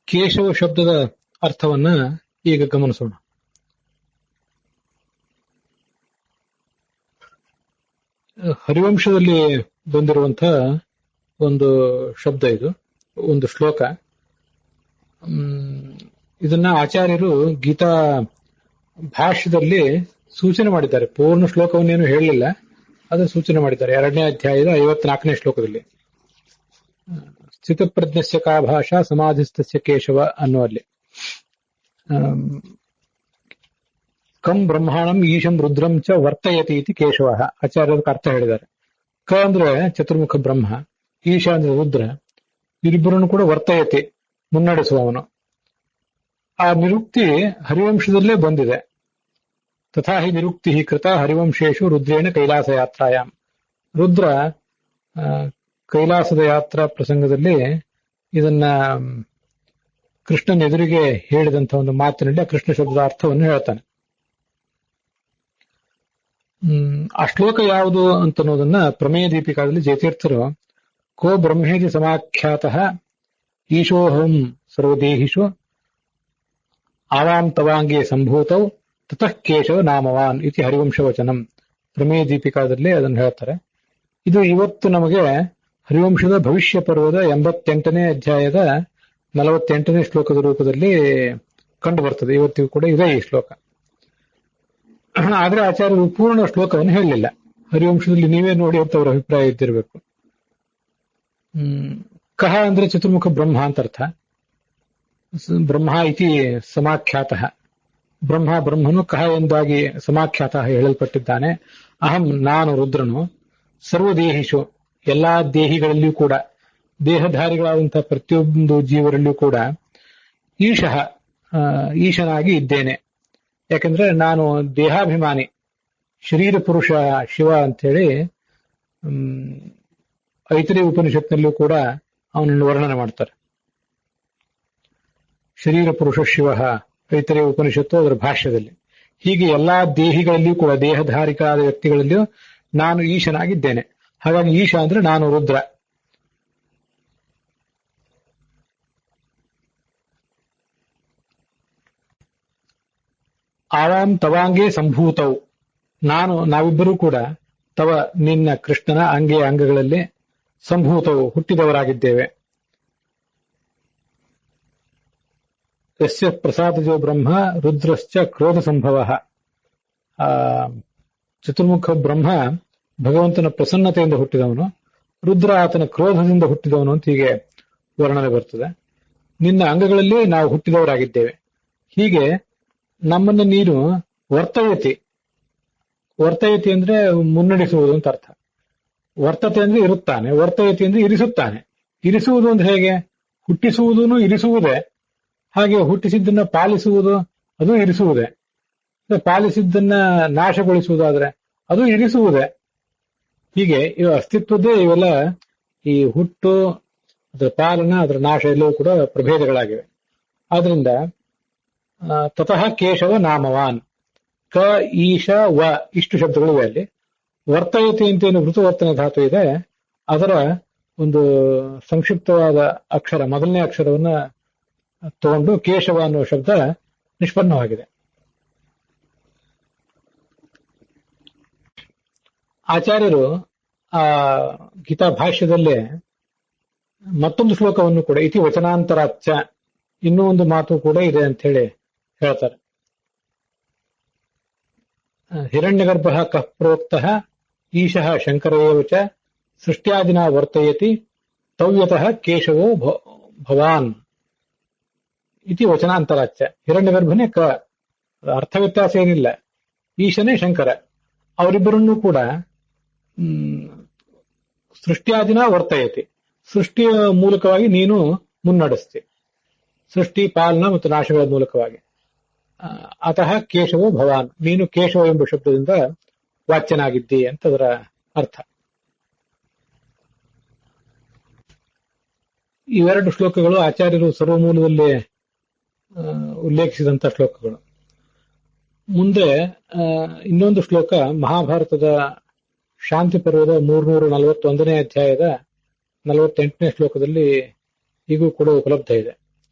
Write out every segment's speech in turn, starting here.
ಕೇಶವ ಶಬ್ದದ ಅರ್ಥವನ್ನ ಈಗ ಗಮನಿಸೋಣ. ಹರಿವಂಶದಲ್ಲಿ ಬಂದಿರುವಂತಹ ಒಂದು ಶಬ್ದ ಇದು, ಒಂದು ಶ್ಲೋಕ. ಇದನ್ನ ಆಚಾರ್ಯರು ಗೀತಾ ಭಾಷ್ಯದಲ್ಲಿ ಸೂಚನೆ ಮಾಡಿದ್ದಾರೆ. ಪೂರ್ಣ ಶ್ಲೋಕವನ್ನೇನು ಹೇಳಲಿಲ್ಲ, ಅದನ್ನು ಸೂಚನೆ ಮಾಡಿದ್ದಾರೆ. 2ನೇ ಅಧ್ಯಾಯದ 54ನೇ ಶ್ಲೋಕದಲ್ಲಿ ಸ್ಥಿತಪ್ರಜ್ಞಸ್ಯ ಕಾ ಭಾಷಾ ಸಮಾಧಿಸ್ಥಸ್ಯ ಕೇಶವ ಅನ್ನುವಲ್ಲಿ ಕಂ ಬ್ರಹ್ಮಾಣಂ ಈಶಂ ರುದ್ರಂ ಚ ವರ್ತಯತಿ ಇತಿ ಕೇಶವ. ಆಚಾರ್ಯರಿಗೆ ಅರ್ಥ ಹೇಳಿದ್ದಾರೆ. ಕ ಅಂದ್ರೆ ಚತುರ್ಮುಖ ಬ್ರಹ್ಮ, ಈಶ ಅಂದ್ರೆ ರುದ್ರ, ಇವರಿಬ್ಬರನ್ನು ಕೂಡ ವರ್ತಯತಿ ಮುನ್ನಡೆಸುವವನು. ಆ ನಿರುಕ್ತಿ ಹರಿವಂಶದಲ್ಲೇ ಬಂದಿದೆ. ತಥಾ ಹಿ ನಿರುಕ್ತಿ ಕೃತ ಹರಿವಂಶೇಶು ರುದ್ರೇಣ ಕೈಲಾಸ ಯಾತ್ರಾಯಾಮ್. ರುದ್ರ ಕೈಲಾಸದ ಯಾತ್ರಾ ಪ್ರಸಂಗದಲ್ಲಿ ಇದನ್ನ ಕೃಷ್ಣನ ಎದುರಿಗೆ ಹೇಳಿದಂತ ಒಂದು ಮಾತಿನಲ್ಲಿ ಆ ಕೃಷ್ಣ ಶಬ್ದದ ಅರ್ಥವನ್ನು ಹೇಳ್ತಾನೆ. ಆ ಶ್ಲೋಕ ಯಾವುದು ಅಂತ ಅನ್ನೋದನ್ನ ಪ್ರಮೇಯ ದೀಪಿಕಾದಲ್ಲಿ ಜಯತೀರ್ಥರು ಕೋ ಬ್ರಹ್ಮೇತಿ ಸಮಾಖ್ಯಾತಃ ಈಶೋಹಂ ಸರ್ವದೇಹಿಷು ಆವಾಂ ತವಾಂಗೇ ಸಂಭೂತೌ ತತಃ ಕೇಶವ ನಾಮವಾನ್ ಇತಿ ಹರಿವಂಶವಚನಂ ಪ್ರಮೇಯ ದೀಪಿಕಾದಲ್ಲಿ ಅದನ್ನು ಹೇಳ್ತಾರೆ. ಇದು ಇವತ್ತು ನಮಗೆ ಹರಿವಂಶದ ಭವಿಷ್ಯ ಪರ್ವದ 88ನೇ ಅಧ್ಯಾಯದ 48ನೇ ಶ್ಲೋಕದ ರೂಪದಲ್ಲಿ ಕಂಡು ಬರ್ತದೆ. ಇವತ್ತಿಗೂ ಕೂಡ ಇದೆ ಈ ಶ್ಲೋಕ. ಆದ್ರೆ ಆಚಾರ್ಯರು ಪೂರ್ಣ ಶ್ಲೋಕವನ್ನು ಹೇಳಲಿಲ್ಲ. ಹರಿವಂಶದಲ್ಲಿ ನೀವೇ ನೋಡಿ ಅಂತ ಅವರ ಅಭಿಪ್ರಾಯ ಇದ್ದಿರಬೇಕು. ಕಹ ಅಂದ್ರೆ ಚತುರ್ಮುಖ ಬ್ರಹ್ಮ ಅಂತ ಅರ್ಥ. ಬ್ರಹ್ಮ ಇತಿ ಸಮಾಖ್ಯಾತಃ, ಬ್ರಹ್ಮನು ಕಹ ಎಂದಾಗಿ ಸಮಾಖ್ಯಾತಃ ಹೇಳಲ್ಪಟ್ಟಿದ್ದಾನೆ. ಅಹಂ ನಾನು ರುದ್ರನು, ಸರ್ವದೇಹಿಷು ಎಲ್ಲಾ ದೇಹಿಗಳಲ್ಲಿಯೂ ಕೂಡ, ದೇಹಧಾರಿಗಳಾದಂತಹ ಪ್ರತಿಯೊಂದು ಜೀವರಲ್ಲಿಯೂ ಕೂಡ ಈಶನಾಗಿ ಇದ್ದೇನೆ. ಯಾಕಂದ್ರೆ ನಾನು ದೇಹಾಭಿಮಾನಿ, ಶರೀರ ಪುರುಷ ಶಿವ ಅಂತೇಳಿ ಐತರೇಯ ಉಪನಿಷತ್ನಲ್ಲೂ ಕೂಡ ಅವನನ್ನು ವರ್ಣನೆ ಮಾಡ್ತಾರೆ. ಶರೀರ ಪುರುಷ ಶಿವ ಐತರೇಯ ಉಪನಿಷತ್ತು ಅದರ ಭಾಷ್ಯದಲ್ಲಿ. ಹೀಗೆ ಎಲ್ಲಾ ದೇಹಿಗಳಲ್ಲಿಯೂ ಕೂಡ, ದೇಹಧಾರಿಕರಾದ ವ್ಯಕ್ತಿಗಳಲ್ಲಿಯೂ ನಾನು ಈಶನಾಗಿದ್ದೇನೆ. ಹಾಗಾಗಿ ಈಶ ಅಂದ್ರೆ ನಾನು ರುದ್ರ. ಆವಾಂ ತವಾಂಗೇ ಸಂಭೂತವು, ನಾವಿಬ್ಬರೂ ಕೂಡ ತವ ನಿನ್ನ ಕೃಷ್ಣನ ಅಂಗಗಳಲ್ಲಿ ಸಂಭೂತವು ಹುಟ್ಟಿದವರಾಗಿದ್ದೇವೆ. ಯಸ್ಯ ಪ್ರಸಾದಜೋ ಬ್ರಹ್ಮ ರುದ್ರಶ್ಚ ಕ್ರೋಧ ಸಂಭವ. ಚತುರ್ಮುಖ ಬ್ರಹ್ಮ ಭಗವಂತನ ಪ್ರಸನ್ನತೆಯಿಂದ ಹುಟ್ಟಿದವನು, ರುದ್ರ ಆತನ ಕ್ರೋಧದಿಂದ ಹುಟ್ಟಿದವನು ಅಂತ ಹೀಗೆ ವರ್ಣನೆ ಬರ್ತದೆ. ನಿನ್ನ ಅಂಗಗಳಲ್ಲಿ ನಾವು ಹುಟ್ಟಿದವರಾಗಿದ್ದೇವೆ. ಹೀಗೆ ನಮ್ಮನ್ನ ನೀನು ವರ್ತಯತಿ ಅಂದ್ರೆ ಮುನ್ನಡೆಸುವುದು ಅಂತ ಅರ್ಥ. ವರ್ತತೆ ಅಂದ್ರೆ ಇರುತ್ತಾನೆ, ವರ್ತಯತಿ ಅಂದ್ರೆ ಇರಿಸುತ್ತಾನೆ. ಇರಿಸುವುದು ಅಂದ್ರೆ ಹೇಗೆ? ಹುಟ್ಟಿಸುವುದೂ ಇರಿಸುವುದೇ. ಹಾಗೆ ಹುಟ್ಟಿಸಿದ್ದನ್ನ ಪಾಲಿಸುವುದು ಅದು ಇರಿಸುವುದೇ. ಪಾಲಿಸಿದ್ದನ್ನ ನಾಶಗೊಳಿಸುವುದಾದ್ರೆ ಅದು ಇರಿಸುವುದೇ. ಹೀಗೆ ಇವ ಅಸ್ತಿತ್ವದ್ದೇ ಇವೆಲ್ಲ, ಈ ಹುಟ್ಟು, ಅದರ ಪಾಲನ, ಅದರ ನಾಶ ಎಲ್ಲವೂ ಕೂಡ ಪ್ರಭೇದಗಳಾಗಿವೆ. ಆದ್ರಿಂದ ತತಃ ಕೇಶವ ನಾಮವಾನ್, ಕ ಈಶ ವ ಇಷ್ಟು ಶಬ್ದಗಳಿವೆ ಅಲ್ಲಿ. ವರ್ತಯತಿ ಅಂತ ಏನು ವೃತವರ್ತನೆ ಧಾತು ಇದೆ, ಅದರ ಒಂದು ಸಂಕ್ಷಿಪ್ತವಾದ ಅಕ್ಷರ, ಮೊದಲನೇ ಅಕ್ಷರವನ್ನ ತಗೊಂಡು ಕೇಶವ ಅನ್ನುವ ಶಬ್ದ ನಿಷ್ಪನ್ನವಾಗಿದೆ. ಆಚಾರ್ಯರು ಆ ಗೀತಾ ಭಾಷ್ಯದಲ್ಲೇ ಮತ್ತೊಂದು ಶ್ಲೋಕವನ್ನು ಕೂಡ ಇತಿ ವಚನಾಂತರಾಚ್ಚ, ಇನ್ನೂ ಒಂದು ಮಾತು ಕೂಡ ಇದೆ ಅಂತ ಹೇಳಿ ಹೇಳ್ತಾರೆ. ಹಿರಣ್ಯಗರ್ಭ ಕಃ ಪ್ರೋಕ್ತಃ ಈಶಃ ಶಂಕರೇವ ಚ ಸೃಷ್ಟ್ಯಾದಿನ ವರ್ತಯತಿ ತವ್ಯತಃ ಕೇಶವೋ ಭವಾನ್ ಇತಿ ವಚನಾಂತರಾಚ್ಚ. ಹಿರಣ್ಯಗರ್ಭನೇ ಕ, ಅರ್ಥ ವ್ಯತ್ಯಾಸ ಏನಿಲ್ಲ. ಈಶನೇ ಶಂಕರ, ಅವರಿಬ್ಬರನ್ನೂ ಕೂಡ ಸೃಷ್ಟ್ಯಾದಿನ ವರ್ತಯತಿ, ಸೃಷ್ಟಿಯ ಮೂಲಕವಾಗಿ ನೀನು ಮುನ್ನಡೆಸ್ತಿ, ಸೃಷ್ಟಿ ಪಾಲನ ಮತ್ತು ನಾಶಗಳ ಮೂಲಕವಾಗಿ. ಅತಃ ಕೇಶವೋ ಭವಾನ್, ನೀನು ಕೇಶವ ಎಂಬ ಶಬ್ದದಿಂದ ವಾಚ್ಯನಾಗಿದ್ದಿ ಅಂತ ಅದರ ಅರ್ಥ. ಇವೆರಡು ಶ್ಲೋಕಗಳು ಆಚಾರ್ಯರು ಸರ್ವಮೂಲದಲ್ಲಿ ಉಲ್ಲೇಖಿಸಿದಂತ ಶ್ಲೋಕಗಳು. ಮುಂದೆ ಇನ್ನೊಂದು ಶ್ಲೋಕ ಮಹಾಭಾರತದ ಶಾಂತಿ ಪರ್ವದ 341ನೇ ಅಧ್ಯಾಯದ 48ನೇ ಶ್ಲೋಕದಲ್ಲಿ ಈಗೂ ಕೂಡ ಉಪಲಬ್ಧ ಇದೆ.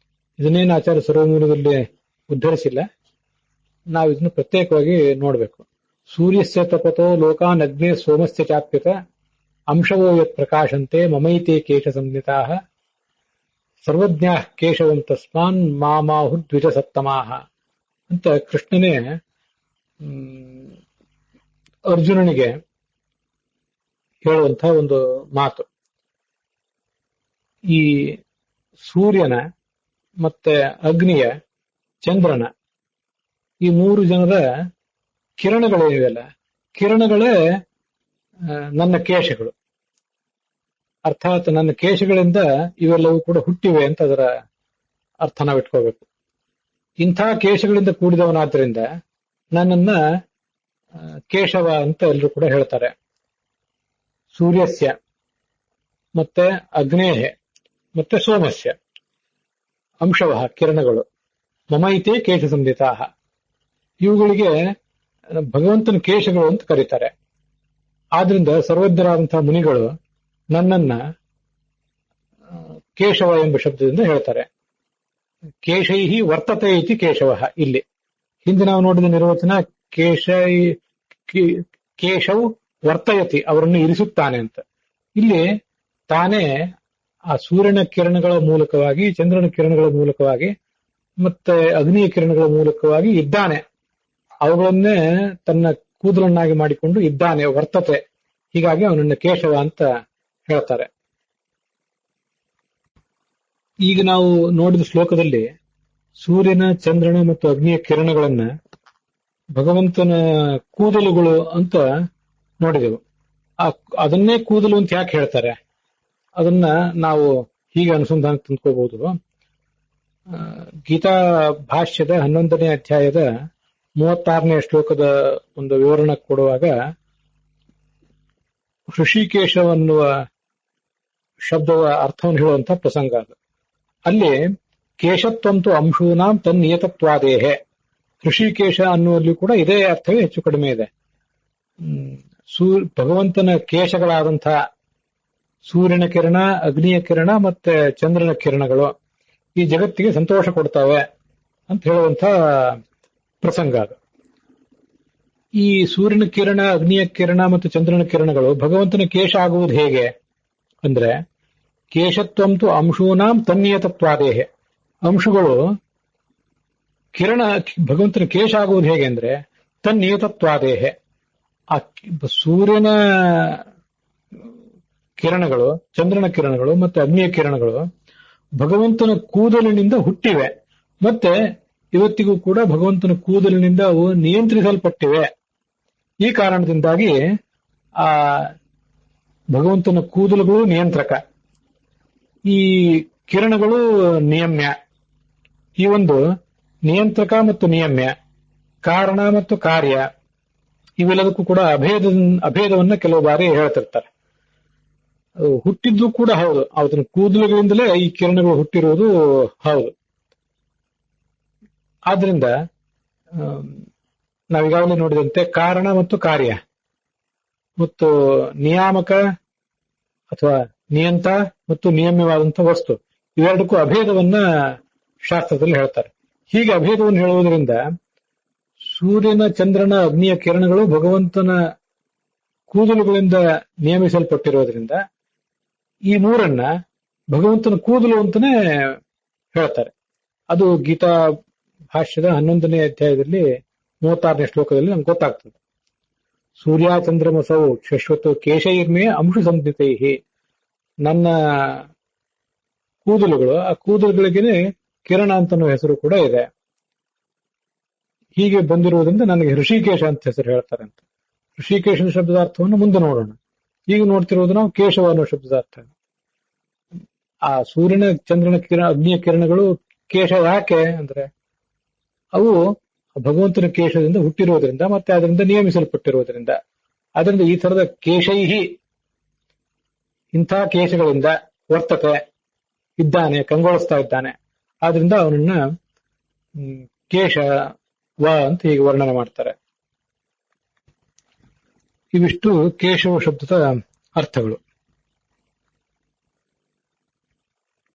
ಇದನ್ನೇನು ಆಚಾರ್ಯ ಸರ್ವಮೂಲದಲ್ಲಿ ಉದ್ಧರಿಸಿಲ್ಲ. ನಾವು ಇದನ್ನು ಪ್ರತ್ಯೇಕವಾಗಿ ನೋಡಬೇಕು. ಸೂರ್ಯಸ್ಯ ತಪತೋ ಲೋಕಾನ್ ಅಗ್ನೇ ಸೋಮಸ್ಯ ಚಾಪ್ಯತ ಅಂಶವೋ ಯತ್ ಪ್ರಕಾಶಂತೆ ಮಮೈತೆ ಕೇಶ ಸಂಹಿತಾಃ ಸರ್ವಜ್ಞಾಃ ಕೇಶವಂ ತಸ್ಮಾನ್ ಮಾಮಾಹು ದ್ವಿಜ ಸತ್ತಮಾಃ ಅಂತ ಕೃಷ್ಣನೇ ಅರ್ಜುನನಿಗೆ ಹೇಳುವಂತಹ ಒಂದು ಮಾತು. ಈ ಸೂರ್ಯನ ಮತ್ತೆ ಅಗ್ನಿಯ ಚಂದ್ರನ ಈ ಮೂರು ಜನರ ಕಿರಣಗಳೇನಿವೆಯಲ್ಲ, ಕಿರಣಗಳೇ ನನ್ನ ಕೇಶಗಳು. ಅರ್ಥಾತ್ ನನ್ನ ಕೇಶಗಳಿಂದ ಇವೆಲ್ಲವೂ ಕೂಡ ಹುಟ್ಟಿವೆ ಅಂತ ಅದರ ಅರ್ಥ ನಾವಿಟ್ಕೋಬೇಕು. ಇಂಥ ಕೇಶಗಳಿಂದ ಕೂಡಿದವನಾದ್ರಿಂದ ನನ್ನನ್ನ ಕೇಶವ ಅಂತ ಎಲ್ಲರೂ ಕೂಡ ಹೇಳ್ತಾರೆ. ಸೂರ್ಯಸ್ಯ ಮತ್ತೆ ಅಗ್ನೇಯ ಮತ್ತೆ ಸೋಮಸ್ಯ ಅಂಶವಃ ಕಿರಣಗಳು ಮಮೈತೆ ಕೇಶ ಸಂಹಿತಾಃ, ಇವುಗಳಿಗೆ ಭಗವಂತನ ಕೇಶಗಳು ಅಂತ ಕರೀತಾರೆ. ಆದ್ರಿಂದ ಸರ್ವಜ್ಞರಾದಂತಹ ಮುನಿಗಳು ನನ್ನನ್ನ ಕೇಶವ ಎಂಬ ಶಬ್ದದಿಂದ ಹೇಳ್ತಾರೆ. ಕೇಶೈಹಿ ವರ್ತತೆ ಇತಿ ಕೇಶವ. ಇಲ್ಲಿ ಹಿಂದೆ ನಾವು ನೋಡಿದ ನಿರ್ವಚನ ಕೇಶವ್ ವರ್ತಯತಿ, ಅವರನ್ನು ಇರಿಸುತ್ತಾನೆ ಅಂತ. ಇಲ್ಲಿ ತಾನೇ ಆ ಸೂರ್ಯನ ಕಿರಣಗಳ ಮೂಲಕವಾಗಿ, ಚಂದ್ರನ ಕಿರಣಗಳ ಮೂಲಕವಾಗಿ ಮತ್ತೆ ಅಗ್ನಿಯ ಕಿರಣಗಳ ಮೂಲಕವಾಗಿ ಇದ್ದಾನೆ. ಅವುಗಳನ್ನೇ ತನ್ನ ಕೂದಲನ್ನಾಗಿ ಮಾಡಿಕೊಂಡು ಇದ್ದಾನೆ, ವರ್ತತೆ. ಹೀಗಾಗಿ ಅವನನ್ನ ಕೇಶವ ಅಂತ ಹೇಳ್ತಾರೆ. ಈಗ ನಾವು ನೋಡಿದ ಶ್ಲೋಕದಲ್ಲಿ ಸೂರ್ಯನ, ಚಂದ್ರನ ಮತ್ತು ಅಗ್ನಿಯ ಕಿರಣಗಳನ್ನ ಭಗವಂತನ ಕೂದಲುಗಳು ಅಂತ ನೋಡಿದೆವು. ಅದನ್ನೇ ಕೂದಲು ಅಂತ ಯಾಕೆ ಹೇಳ್ತಾರೆ ಅದನ್ನ ನಾವು ಹೀಗೆ ಅನುಸಂಧಾನ ತಂದ್ಕೋಬಹುದು. ಗೀತಾ ಭಾಷ್ಯದ 11ನೇ ಅಧ್ಯಾಯದ 36ನೇ ಶ್ಲೋಕದ ಒಂದು ವಿವರಣ ಕೊಡುವಾಗ ಋಷಿಕೇಶವನ್ನುವ ಶಬ್ದದ ಅರ್ಥವನ್ನು ಹೇಳುವಂತ ಪ್ರಸಂಗ ಅದು. ಅಲ್ಲಿ ಕೇಶತ್ವಂತು ಅಂಶೂನಾಂ ತನ್ನಿಯತತ್ವಾದೇಹೆ, ಋಷಿಕೇಶ ಅನ್ನುವಲ್ಲಿ ಕೂಡ ಇದೇ ಅರ್ಥವೇ ಹೆಚ್ಚು ಕಡಿಮೆ ಇದೆ. ಭಗವಂತನ ಕೇಶಗಳಾದಂತಹ ಸೂರ್ಯನ ಕಿರಣ, ಅಗ್ನಿಯ ಕಿರಣ ಮತ್ತೆ ಚಂದ್ರನ ಕಿರಣಗಳು ಈ ಜಗತ್ತಿಗೆ ಸಂತೋಷ ಕೊಡ್ತವೆ ಅಂತ ಹೇಳುವಂತ ಪ್ರಸಂಗ ಅದು. ಈ ಸೂರ್ಯನ ಕಿರಣ, ಅಗ್ನಿಯ ಕಿರಣ ಮತ್ತು ಚಂದ್ರನ ಕಿರಣಗಳು ಭಗವಂತನ ಕೇಶ ಆಗುವುದು ಹೇಗೆ ಅಂದ್ರೆ, ಕೇಶತ್ವಂತು ಅಂಶೂನಾಂ ತನ್ನಿಯತತ್ವಾದೇಹೆ, ಅಂಶಗಳು ಕಿರಣ ಭಗವಂತನ ಕೇಶ ಆಗುವುದು ಹೇಗೆ ಅಂದ್ರೆ ತನ್ನಿಯತತ್ವಾದೇಹೆ, ಆ ಸೂರ್ಯನ ಕಿರಣಗಳು, ಚಂದ್ರನ ಕಿರಣಗಳು ಮತ್ತೆ ಅಗ್ನಿಯ ಕಿರಣಗಳು ಭಗವಂತನ ಕೂದಲಿನಿಂದ ಹುಟ್ಟಿವೆ. ಮತ್ತೆ ಇವತ್ತಿಗೂ ಕೂಡ ಭಗವಂತನ ಕೂದಲಿನಿಂದ ಅವು ನಿಯಂತ್ರಿಸಲ್ಪಟ್ಟಿವೆ. ಈ ಕಾರಣದಿಂದಾಗಿ ಆ ಭಗವಂತನ ಕೂದಲುಗಳು ನಿಯಂತ್ರಕ, ಈ ಕಿರಣಗಳು ನಿಯಮ್ಯ. ಈ ಒಂದು ನಿಯಂತ್ರಕ ಮತ್ತು ನಿಯಮ್ಯ, ಕಾರಣ ಮತ್ತು ಕಾರ್ಯ, ಇವೆಲ್ಲದಕ್ಕೂ ಕೂಡ ಅಭೇದವನ್ನ ಕೆಲವು ಬಾರಿ ಹೇಳ್ತಿರ್ತಾರೆ. ಹುಟ್ಟಿದ್ದು ಕೂಡ ಹೌದು, ಅವತ್ತಿನ ಕೂದಲುಗಳಿಂದಲೇ ಈ ಕಿರಣಗಳು ಹುಟ್ಟಿರುವುದು ಹೌದು. ಆದ್ರಿಂದ ನಾವೀಗಾಗಲೇ ನೋಡಿದಂತೆ ಕಾರಣ ಮತ್ತು ಕಾರ್ಯ ಮತ್ತು ನಿಯಾಮಕ ಅಥವಾ ನಿಯಂತ ಮತ್ತು ನಿಯಮ್ಯವಾದಂತಹ ವಸ್ತು, ಇವೆರಡಕ್ಕೂ ಅಭೇದವನ್ನ ಶಾಸ್ತ್ರದಲ್ಲಿ ಹೇಳ್ತಾರೆ. ಹೀಗೆ ಅಭೇದವನ್ನು ಹೇಳುವುದರಿಂದ ಸೂರ್ಯನ, ಚಂದ್ರನ, ಅಗ್ನಿಯ ಕಿರಣಗಳು ಭಗವಂತನ ಕೂದಲುಗಳಿಂದ ನಿಯಮಿಸಲ್ಪಟ್ಟಿರೋದ್ರಿಂದ ಈ ಮೂರನ್ನ ಭಗವಂತನ ಕೂದಲು ಅಂತಾನೆ ಹೇಳ್ತಾರೆ. ಅದು ಗೀತಾ ಭಾಷ್ಯದ 11ನೇ ಅಧ್ಯಾಯದಲ್ಲಿ 36ನೇ ಶ್ಲೋಕದಲ್ಲಿ ನಮ್ಗೆ ಗೊತ್ತಾಗ್ತದೆ. ಸೂರ್ಯ ಚಂದ್ರಮಸೌ ಶಶ್ವತು ಕೇಶೈರ್ಮೇ ಅಂಶು ಸಂಹಿತೈಹಿ, ನನ್ನ ಕೂದಲುಗಳು, ಆ ಕೂದಲುಗಳಿಗೇನೆ ಕಿರಣ ಅಂತನೋ ಹೆಸರು ಕೂಡ ಇದೆ. ಹೀಗೆ ಬಂದಿರುವುದರಿಂದ ನನಗೆ ಋಷಿಕೇಶ ಅಂತ ಹೆಸರು ಹೇಳ್ತಾರೆ ಅಂತ. ಋಷಿಕೇಶನ ಶಬ್ದದ ಅರ್ಥವನ್ನು ಮುಂದೆ ನೋಡೋಣ. ಈಗ ನೋಡ್ತಿರುವುದು ನಾವು ಕೇಶವ ಅನ್ನೋ ಶಬ್ದದ ಅರ್ಥ. ಆ ಸೂರ್ಯನ, ಚಂದ್ರನ ಅಗ್ನಿಯ ಕಿರಣಗಳು ಕೇಶ ಯಾಕೆ ಅಂದ್ರೆ ಅವು ಭಗವಂತನ ಕೇಶದಿಂದ ಹುಟ್ಟಿರುವುದರಿಂದ ಮತ್ತೆ ಅದರಿಂದ ನಿಯಮಿಸಲ್ಪಟ್ಟಿರುವುದರಿಂದ, ಅದರಿಂದ ಈ ತರದ ಕೇಶೈಹಿ, ಇಂಥ ಕೇಶಗಳಿಂದ ವರ್ತತೆ ಇದ್ದಾನೆ, ಕಂಗೊಳಿಸ್ತಾ ಇದ್ದಾನೆ. ಆದ್ರಿಂದ ಅವನನ್ನ ಕೇಶ ವ ಅಂತ ಹೀಗೆ ವರ್ಣನೆ ಮಾಡ್ತಾರೆ. ಇವಿಷ್ಟು ಕೇಶವ ಶಬ್ದದ ಅರ್ಥಗಳು.